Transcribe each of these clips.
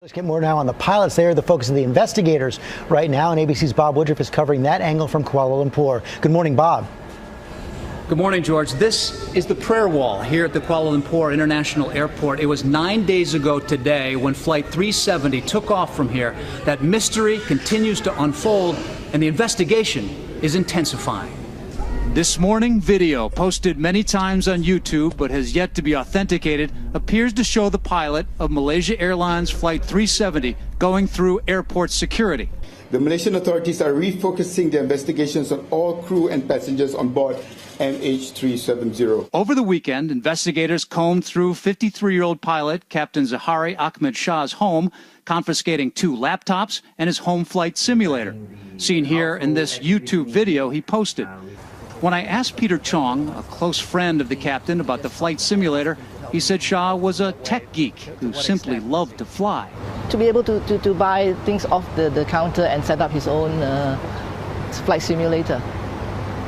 Let's get more now on the pilots. They are the focus of the investigators right now, and ABC's Bob Woodruff is covering that angle from Kuala Lumpur. Good morning, Bob. Good morning, George. This is the prayer wall here at the Kuala Lumpur International Airport. It was 9 days ago today when Flight 370 took off from here. That mystery continues to unfold, and the investigation is intensifying. This morning, video posted many times on YouTube but has yet to be authenticated appears to show the pilot of Malaysia Airlines Flight 370 going through airport security. The Malaysian authorities are refocusing their investigations on all crew and passengers on board MH370. Over the weekend, investigators combed through 53-year-old pilot Captain Zahari Ahmed Shah's home, confiscating 2 laptops and his home flight simulator. Seen here in this YouTube video he posted. When I asked Peter Chong, a close friend of the captain, about the flight simulator, he said Shah was a tech geek who simply loved to fly. To be able to buy things off the counter and set up his own flight simulator.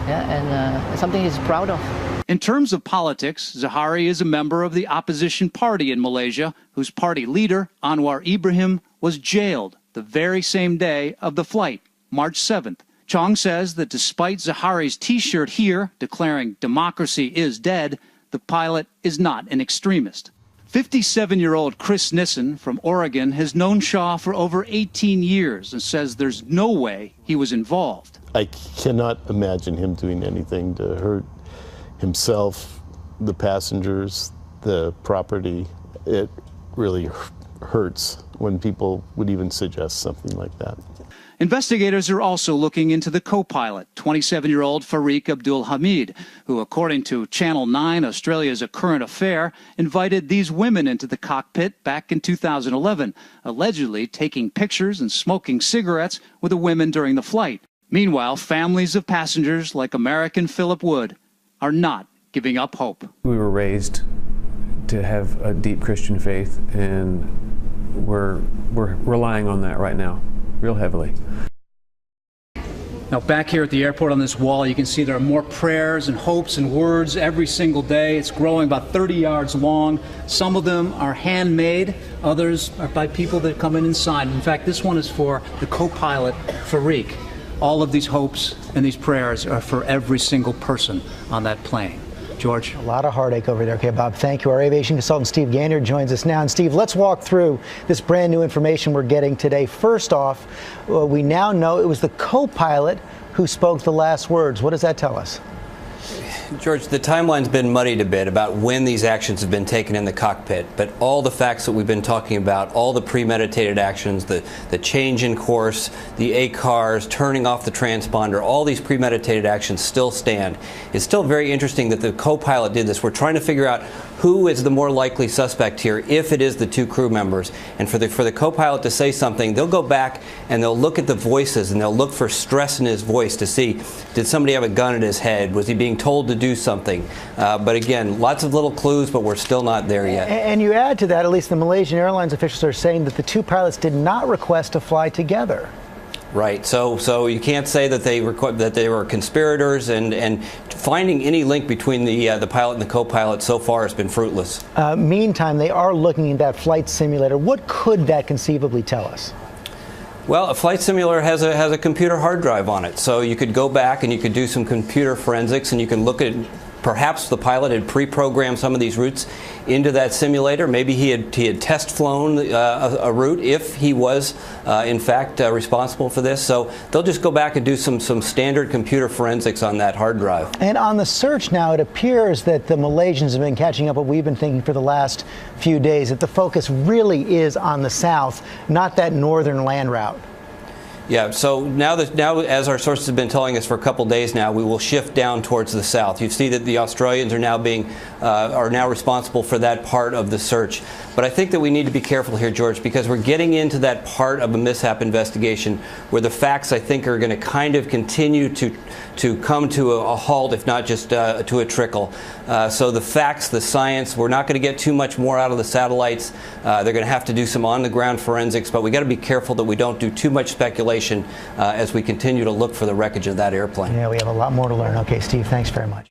Yeah, and it's something he's proud of. In terms of politics, Zahari is a member of the opposition party in Malaysia, whose party leader, Anwar Ibrahim, was jailed the very same day of the flight, March 7th. Chong says that despite Zahari's T-shirt here declaring democracy is dead, the pilot is not an extremist. 57-year-old Chris Nissen from Oregon has known Shah for over 18 years and says there's no way he was involved. I cannot imagine him doing anything to hurt himself, the passengers, the property. It really hurts when people would even suggest something like that. Investigators are also looking into the co-pilot, 27-year-old Farik Abdul Hamid, who, according to Channel 9, Australia's A Current Affair, invited these women into the cockpit back in 2011, allegedly taking pictures and smoking cigarettes with the women during the flight. Meanwhile, families of passengers like American Philip Wood are not giving up hope. We were raised to have a deep Christian faith, and we're relying on that right now, real heavily. Now, back here at the airport on this wall, you can see there are more prayers and hopes and words every single day. It's growing about 30 yards long. Some of them are handmade. Others are by people that come in and sign. In fact, this one is for the co-pilot, Farik. All of these hopes and these prayers are for every single person on that plane. George? A lot of heartache over there. Okay, Bob, thank you. Our aviation consultant, Steve Gander, joins us now. And Steve, let's walk through this brand new information we're getting today. First off, we now know it was the co-pilot who spoke the last words. What does that tell us? George, the timeline's been muddied a bit about when these actions have been taken in the cockpit, but all the facts that we've been talking about, all the premeditated actions, the change in course, the ACARs, turning off the transponder, all these premeditated actions still stand. It's still very interesting that the co-pilot did this. We're trying to figure out who is the more likely suspect here, if it is the 2 crew members. And for the co-pilot to say something, they'll go back and they'll look at the voices and they'll look for stress in his voice to see, did somebody have a gun at his head? Was he being told to do something? But again, lots of little clues, but we're still not there yet. And you add to that, at least the Malaysian Airlines officials are saying that the 2 pilots did not request to fly together. Right. So you can't say that they were conspirators, and finding any link between the pilot and the co-pilot so far has been fruitless. Meantime, they are looking at that flight simulator. What could that conceivably tell us? Well, a flight simulator has a computer hard drive on it, so you could go back and you could do some computer forensics, and you can look at perhaps the pilot had pre-programmed some of these routes into that simulator. Maybe he had test flown a route if he was in fact responsible for this. So they'll just go back and do some standard computer forensics on that hard drive. And on the search now, it appears that the Malaysians have been catching up what we've been thinking for the last few days, that the focus really is on the south, not that northern land route. Yeah, so now as our sources have been telling us for a couple days now, we will shift down towards the south. You see that the Australians are now responsible for that part of the search. But I think that we need to be careful here, George, because we're getting into that part of a mishap investigation where the facts, I think, are going to kind of continue to come to a halt, if not just to a trickle. So the facts, the science, we're not going to get too much more out of the satellites. They're going to have to do some on-the-ground forensics, but we got to be careful that we don't do too much speculation as we continue to look for the wreckage of that airplane. Yeah, we have a lot more to learn. Okay, Steve, thanks very much.